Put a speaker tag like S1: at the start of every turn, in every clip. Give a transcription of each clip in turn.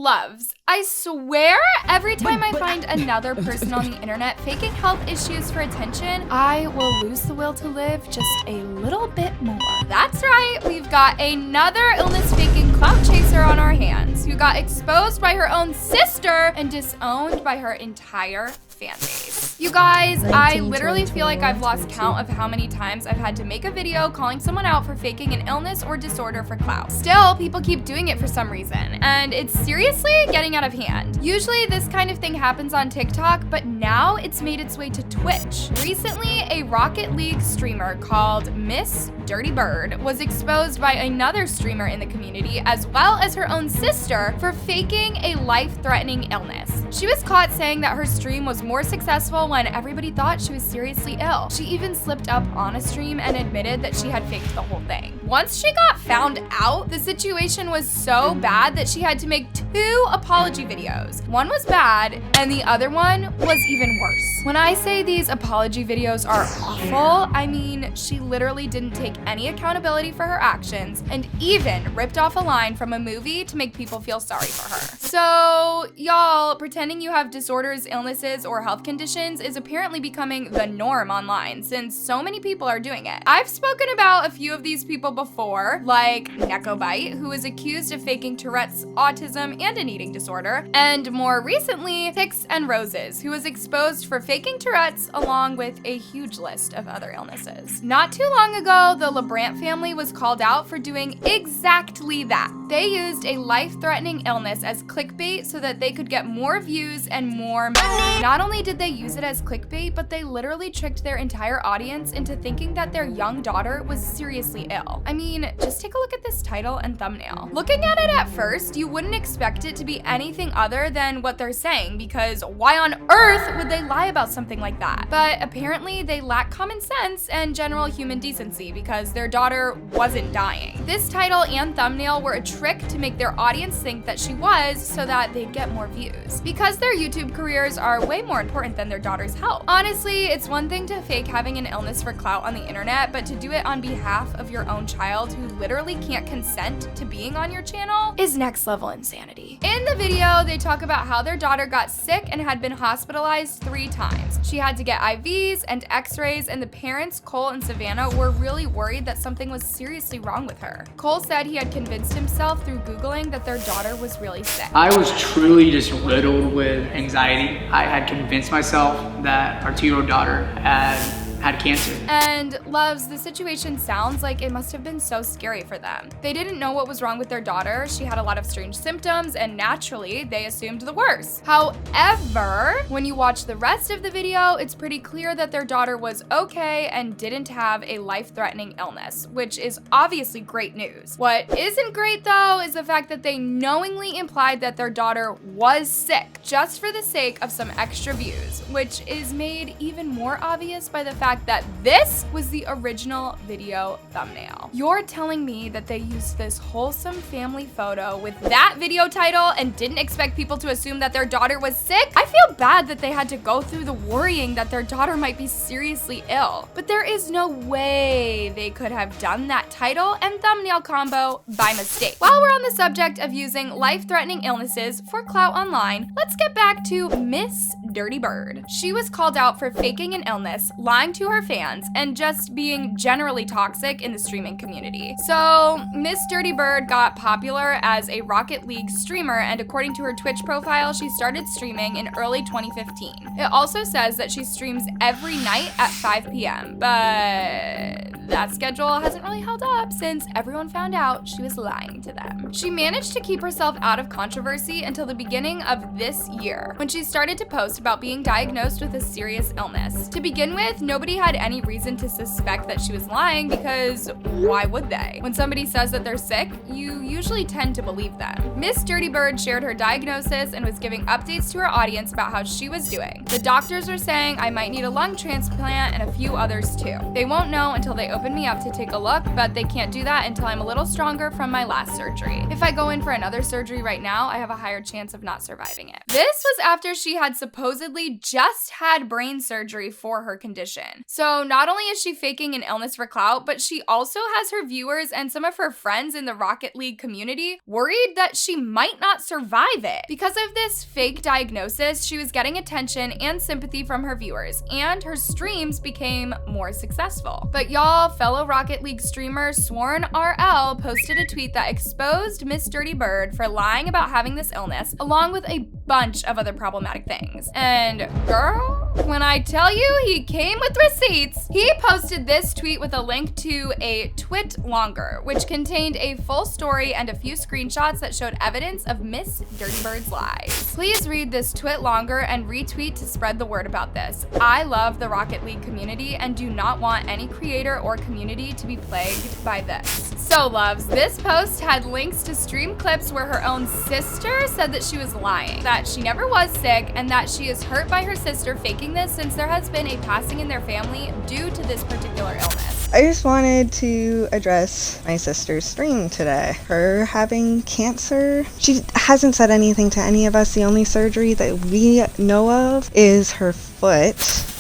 S1: Loves, I swear every time I find another person on the internet faking health issues for attention, I will lose the will to live just a little bit more. That's right, we've got another illness-faking clout chaser on our hands who got exposed by her own sister and disowned by her entire fan base. You guys, I literally feel like I've lost count of how many times I've had to make a video calling someone out for faking an illness or disorder for clout. Still, people keep doing it for some reason, and it's seriously getting out of hand. Usually this kind of thing happens on TikTok, but now it's made its way to Twitch. Recently, a Rocket League streamer called Miss Dirty Bird was exposed by another streamer in the community, as well as her own sister, for faking a life-threatening illness. She was caught saying that her stream was more successful when everybody thought she was seriously ill. She even slipped up on a stream and admitted that she had faked the whole thing. Once she got found out, the situation was so bad that she had to make 2 apology videos. One was bad, and the other one was even worse. When I say these apology videos are awful, I mean she literally didn't take any accountability for her actions and even ripped off a line from a movie to make people feel sorry for her. So, y'all, pretending you have disorders, illnesses, or health conditions is apparently becoming the norm online since so many people are doing it. I've spoken about a few of these people before, like Necobite, who is accused of faking Tourette's, autism, and an eating disorder, and more recently, Ticks and Roses, who was exposed for faking Tourette's along with a huge list of other illnesses. Not too long ago, the LeBrant family was called out for doing exactly that. They used a life-threatening illness as clickbait so that they could get more views and more money. Not only did they use it as clickbait, but they literally tricked their entire audience into thinking that their young daughter was seriously ill. I mean, just take a look at this title and thumbnail. Looking at it at first, you wouldn't expect it to be anything other than what they're saying, because why on earth would they lie about something like that? But apparently they lack common sense and general human decency because their daughter wasn't dying. This title and thumbnail were a trick to make their audience think that she was so that they'd get more views. Because their YouTube careers are way more important than their daughter's health. Honestly, it's one thing to fake having an illness for clout on the internet, but to do it on behalf of your own child who literally can't consent to being on your channel is next level insanity. In the video, they talk about how their daughter got sick and had been hospitalized 3 times. She had to get IVs and x-rays, and the parents, Cole and Savannah, were really worried that something was seriously wrong with her. Cole said he had convinced himself through Googling that their daughter was really sick.
S2: I was truly just riddled with anxiety. I had convinced myself that our 2-year-old daughter had cancer.
S1: And Loves, the situation sounds like it must have been so scary for them. They didn't know what was wrong with their daughter. She had a lot of strange symptoms, and naturally, they assumed the worst. However, when you watch the rest of the video, it's pretty clear that their daughter was okay and didn't have a life-threatening illness, which is obviously great news. What isn't great, though, is the fact that they knowingly implied that their daughter was sick just for the sake of some extra views, which is made even more obvious by the fact that this was the original video thumbnail. You're telling me that they used this wholesome family photo with that video title and didn't expect people to assume that their daughter was sick? I feel bad that they had to go through the worrying that their daughter might be seriously ill, but there is no way they could have done that title and thumbnail combo by mistake. While we're on the subject of using life-threatening illnesses for clout online, let's get back to Miss Dirty Bird. She was called out for faking an illness, lying to her fans, and just being generally toxic in the streaming community. So Miss Dirty Bird got popular as a Rocket League streamer, and according to her Twitch profile, she started streaming in early 2015. It also says that she streams every night at 5 p.m., but that schedule hasn't really held up since everyone found out she was lying to them. She managed to keep herself out of controversy until the beginning of this year, when she started to post about being diagnosed with a serious illness. To begin with, nobody had any reason to suspect that she was lying because why would they? When somebody says that they're sick, you usually tend to believe them. Miss Dirty Bird shared her diagnosis and was giving updates to her audience about how she was doing. The doctors are saying I might need a lung transplant and a few others too. They won't know until they opened me up to take a look, but they can't do that until I'm a little stronger from my last surgery. If I go in for another surgery right now, I have a higher chance of not surviving it. This was after she had supposedly just had brain surgery for her condition. So not only is she faking an illness for clout, but she also has her viewers and some of her friends in the Rocket League community worried that she might not survive it. Because of this fake diagnosis, she was getting attention and sympathy from her viewers, and her streams became more successful. But y'all, fellow Rocket League streamer Sworn RL posted a tweet that exposed Miss Dirty Bird for lying about having this illness, along with a bunch of other problematic things. And girl, when I tell you he came with receipts, he posted this tweet with a link to a twit longer, which contained a full story and a few screenshots that showed evidence of Miss Dirty Bird's lies. Please read this twit longer and retweet to spread the word about this. I love the Rocket League community and do not want any creator or community to be plagued by this. So loves, this post had links to stream clips where her own sister said that she was lying, that she never was sick, and that she is hurt by her sister faking this since there has been a passing in their family due to this particular illness.
S3: I just wanted to address my sister's stream today. Her having cancer. She hasn't said anything to any of us. The only surgery that we know of is her foot.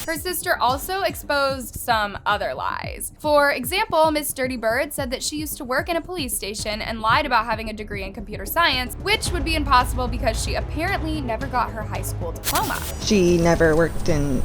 S1: Her sister also exposed some other lies. For example, Miss Dirty Bird said that she used to work in a police station and lied about having a degree in computer science, which would be impossible because she apparently never got her high school diploma.
S3: She never worked in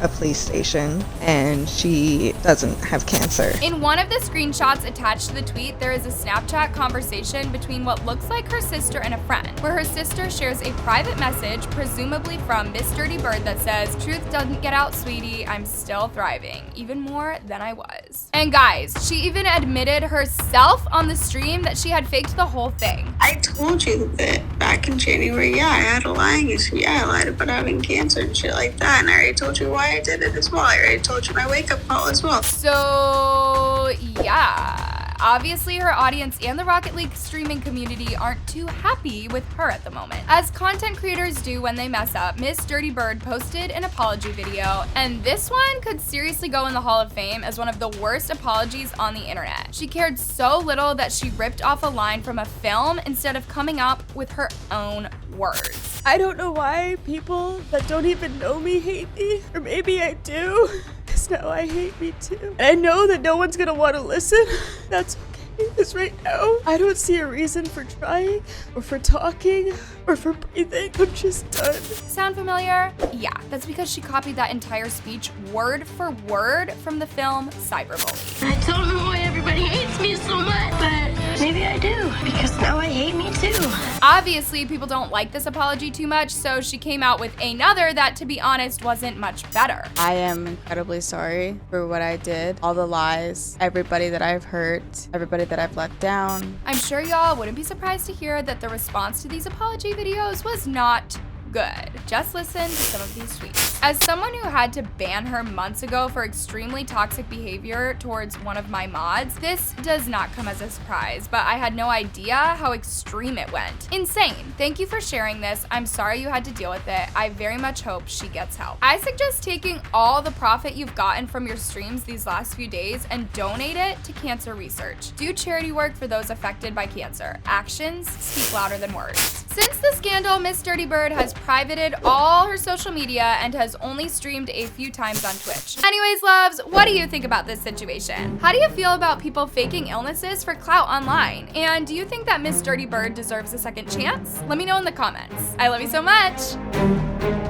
S3: a police station, and she doesn't have cancer.
S1: In one of the screenshots attached to the tweet, there is a Snapchat conversation between what looks like her sister and a friend, where her sister shares a private message, presumably from Miss Dirty Bird, that says, "Truth doesn't get out, sweetie. I'm still thriving, even more than I was." And guys, she even admitted herself on the stream that she had faked the whole thing.
S4: I told you that back in January, yeah, I had a lying issue. Yeah, I lied about having cancer and shit like that. And I already told you why I did it as well. I already told you my wake-up call as well.
S1: So, yeah. Obviously, her audience and the Rocket League streaming community aren't too happy with her at the moment. As content creators do when they mess up, Miss Dirty Bird posted an apology video, and this one could seriously go in the Hall of Fame as one of the worst apologies on the internet. She cared so little that she ripped off a line from a film instead of coming up with her own words.
S5: I don't know why people that don't even know me hate me, or maybe I do, because now I hate me too. And I know that no one's gonna want to listen. That's okay, because right now I don't see a reason for trying, or for talking, or for breathing. I'm just done.
S1: Sound familiar? Yeah, that's because she copied that entire speech word for word from the film Cyberbully.
S6: I don't know why everybody hates me so much, but maybe I do, because now I hate me too.
S1: Obviously, people don't like this apology too much, so she came out with another that, to be honest, wasn't much better.
S5: I am incredibly sorry for what I did, all the lies, everybody that I've hurt, everybody that I've let down.
S1: I'm sure y'all wouldn't be surprised to hear that the response to these apology videos was not good. Just listen to some of these tweets. As someone who had to ban her months ago for extremely toxic behavior towards one of my mods, this does not come as a surprise, but I had no idea how extreme it went. Insane. Thank you for sharing this. I'm sorry you had to deal with it. I very much hope she gets help. I suggest taking all the profit you've gotten from your streams these last few days and donate it to cancer research. Do charity work for those affected by cancer. Actions speak louder than words. Since the scandal, Miss Dirty Bird has privated all her social media and has only streamed a few times on Twitch. Anyways, loves, what do you think about this situation? How do you feel about people faking illnesses for clout online? And do you think that Miss Dirty Bird deserves a second chance? Let me know in the comments. I love you so much.